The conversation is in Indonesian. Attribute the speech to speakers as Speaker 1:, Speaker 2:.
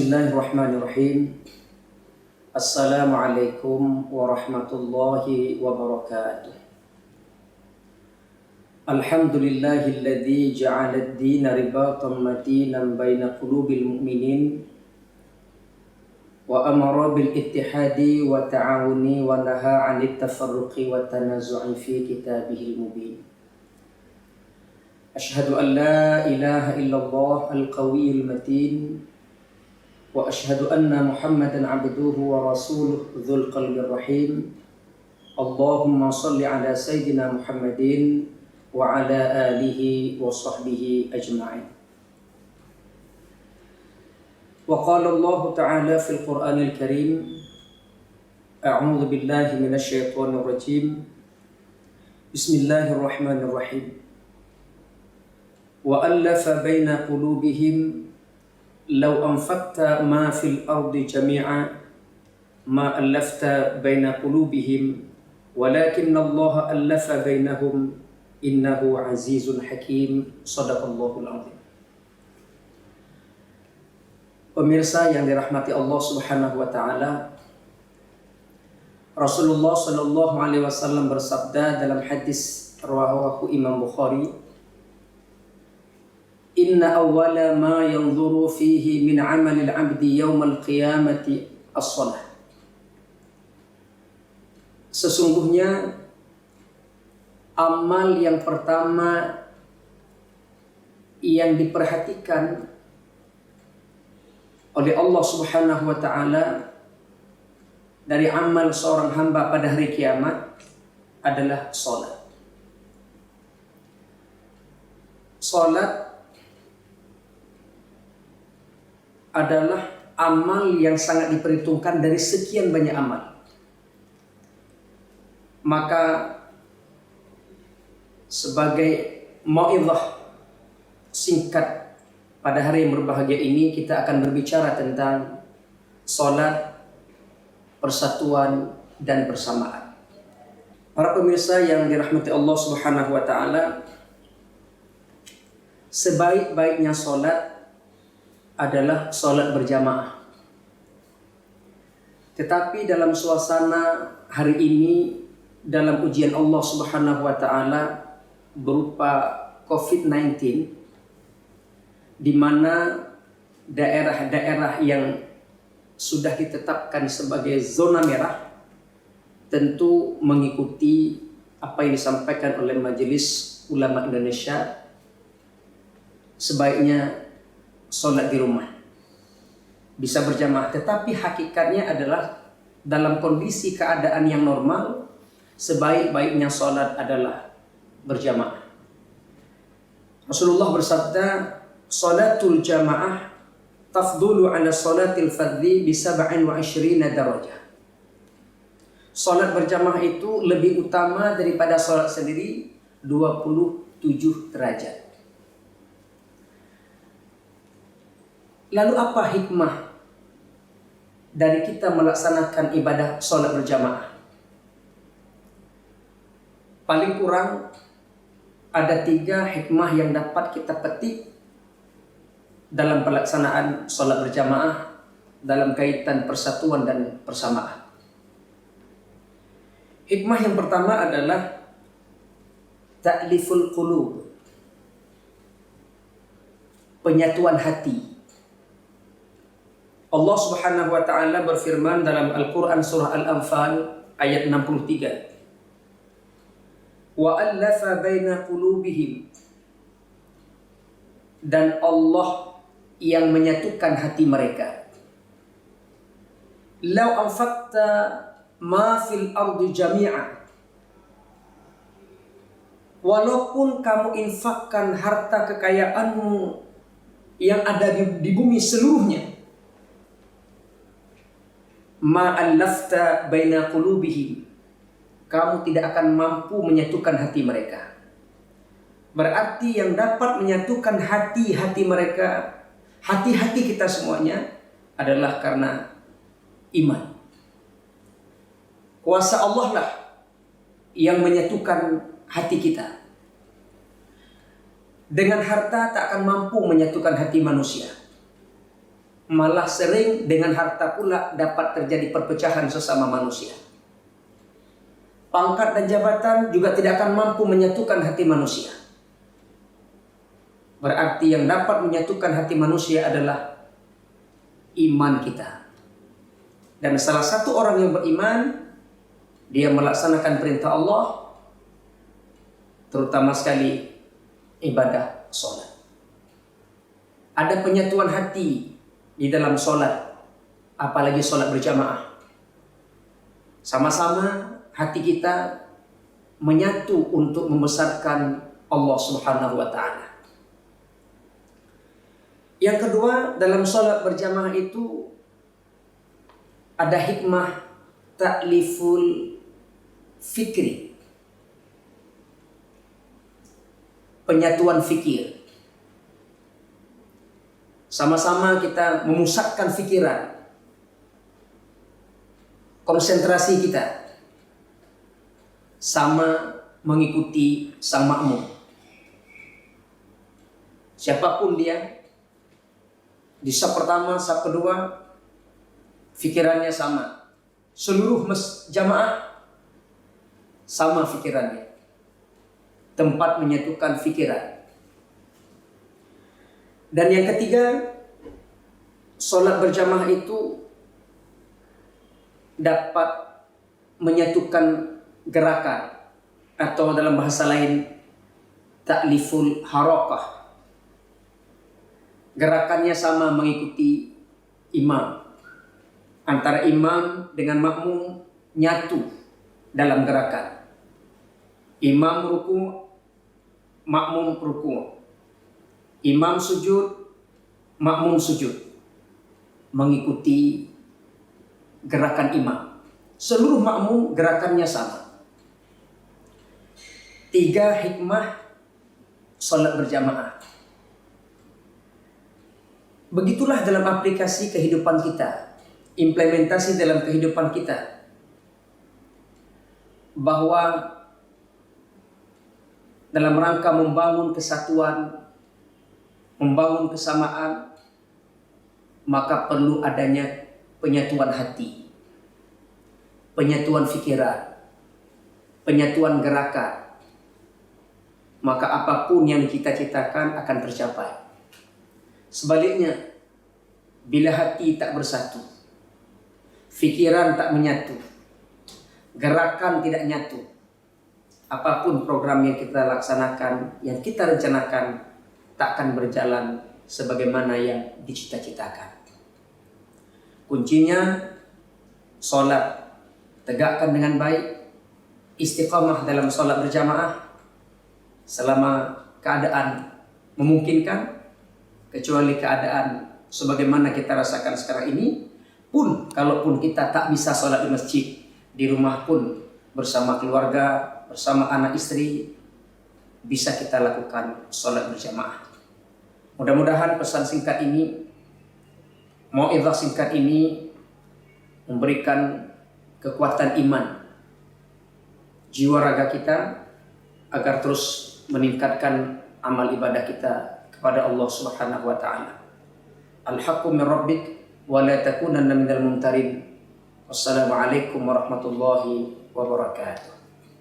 Speaker 1: Bismillahirrahmanirrahim. Assalamualaikum warahmatullahi wabarakatuh. Alhamdulillahilladzi ja'ala ad-dina ribatan matinan baina qulubil mu'minin wa amara bil ittihadi wa ta'awuni wa naha 'anit tafarruqi wa tanazu'i fi kitabihil mubin. Asyhadu an la ilaha illallah al-qawiyyul matin wa asyhadu anna Muhammadan 'abduhu wa rasuluh dzul qalbir rahim. Allahumma shalli ala sayyidina Muhammadin wa ala alihi wa sahbihi ajma'in. Wa qala Allah ta'ala fil Qur'anil Karim, a'udzu billahi minasy syaithanir rajim. Bismillahirrahmanirrahim. Wa allafa baina qulubihim law anfaqta ma fil ardi jami'a ma allafta baina qulubihim walakinna Allah allafa bainahum innahu azizun hakim. Shadaqallahul azim. Pemirsa yang dirahmati Allah Subhanahu wa taala, Rasulullah sallallahu alaihi wasallam bersabda dalam hadis rawahu Imam Bukhari, Inna awwala ma yanzuru fihi min amalil abdi yawmal qiyamati as-salah. Sesungguhnya amal yang pertama yang diperhatikan oleh Allah Subhanahu wa taala dari amal seorang hamba pada hari kiamat adalah salat. Salat adalah amal yang sangat diperhitungkan dari sekian banyak amal. Maka sebagai mau'izah singkat pada hari yang berbahagia ini, kita akan berbicara tentang salat, persatuan dan persamaan. Para pemirsa yang dirahmati Allah Subhanahu wa taala, sebaik-baiknya salat adalah salat berjamaah. Tetapi dalam suasana hari ini, dalam ujian Allah Subhanahu wa taala berupa COVID-19, di mana daerah-daerah yang sudah ditetapkan sebagai zona merah tentu mengikuti apa yang disampaikan oleh Majelis Ulama Indonesia, sebaiknya sholat di rumah, bisa berjamaah. Tetapi hakikatnya adalah dalam kondisi keadaan yang normal, sebaik-baiknya sholat adalah berjamaah. Rasulullah bersabda, sholatul jamaah tafdulu ala sholatil fardhi bi 27 darajah. Sholat berjamaah itu lebih utama daripada sholat sendiri 27 derajat. Lalu apa hikmah dari kita melaksanakan ibadah sholat berjamaah? Paling kurang ada 3 hikmah yang dapat kita petik dalam pelaksanaan sholat berjamaah dalam kaitan persatuan dan persamaan. Hikmah yang pertama adalah ta'liful qulub, penyatuan hati. Allah Subhanahu wa taala berfirman dalam Al-Qur'an surah Al-Anfal ayat 63. Wa allafa baina qulubihim, dan Allah yang menyatukan hati mereka. Law anfaqta ma fil ardi jami'a, walaupun kamu infakkan harta kekayaanmu yang ada di bumi seluruhnya, ma'allafta baina qulubihim, kamu tidak akan mampu menyatukan hati mereka. Berarti yang dapat menyatukan hati-hati mereka, hati-hati kita semuanya, adalah karena iman. Kuasa Allah lah yang menyatukan hati kita. Dengan harta tak akan mampu menyatukan hati manusia. malah sering dengan harta pula dapat terjadi perpecahan sesama manusia. Pangkat dan jabatan juga tidak akan mampu menyatukan hati manusia. Berarti yang dapat menyatukan hati manusia adalah iman kita. Dan salah satu orang yang beriman, dia melaksanakan perintah Allah, terutama sekali ibadah sholat. Ada penyatuan hati di dalam sholat, apalagi sholat berjamaah. Sama-sama hati kita menyatu untuk membesarkan Allah Subhanahu wa Ta'ala. Yang kedua, dalam sholat berjamaah itu ada hikmah ta'liful fikri, penyatuan fikir. Sama-sama kita memusatkan fikiran, konsentrasi kita sama mengikuti sang makmum. Siapapun dia, di saf pertama, saf kedua, fikirannya sama. Seluruh jamaah sama fikirannya. Tempat menyatukan fikiran. Dan yang ketiga, sholat berjamaah itu dapat menyatukan gerakan, atau dalam bahasa lain ta'liful harakah. Gerakannya sama mengikuti imam. Antara imam dengan makmum nyatu dalam gerakan. Imam ruku, makmum ruku. Imam sujud, makmum sujud. Mengikuti gerakan imam. Seluruh makmum gerakannya sama. 3 hikmah sholat berjamaah. Begitulah dalam aplikasi kehidupan kita, implementasi dalam kehidupan kita, bahwa dalam rangka membangun kesatuan, membangun kesamaan, maka perlu adanya penyatuan hati, penyatuan fikiran, penyatuan gerakan. Maka apapun yang dicita-citakan akan tercapai. Sebaliknya, bila hati tak bersatu, fikiran tak menyatu, gerakan tidak nyatu, apapun program yang kita laksanakan, yang kita rencanakan, tak akan berjalan sebagaimana yang dicita-citakan. Kuncinya, sholat tegakkan dengan baik, istiqamah dalam sholat berjamaah selama keadaan memungkinkan, kecuali keadaan sebagaimana kita rasakan sekarang ini. Pun kalaupun kita tak bisa sholat di masjid, di rumah pun bersama keluarga, bersama anak istri, bisa kita lakukan sholat berjamaah. Mudah-mudahan pesan singkat ini, mau'izah singkat ini memberikan kekuatan iman jiwa raga kita agar terus meningkatkan amal ibadah kita kepada Allah Subhanahu wa Ta'ala. Al-haqqu min rabbik wa la takunanna minal mumtarin. Wassalamualaikum warahmatullahi wabarakatuh.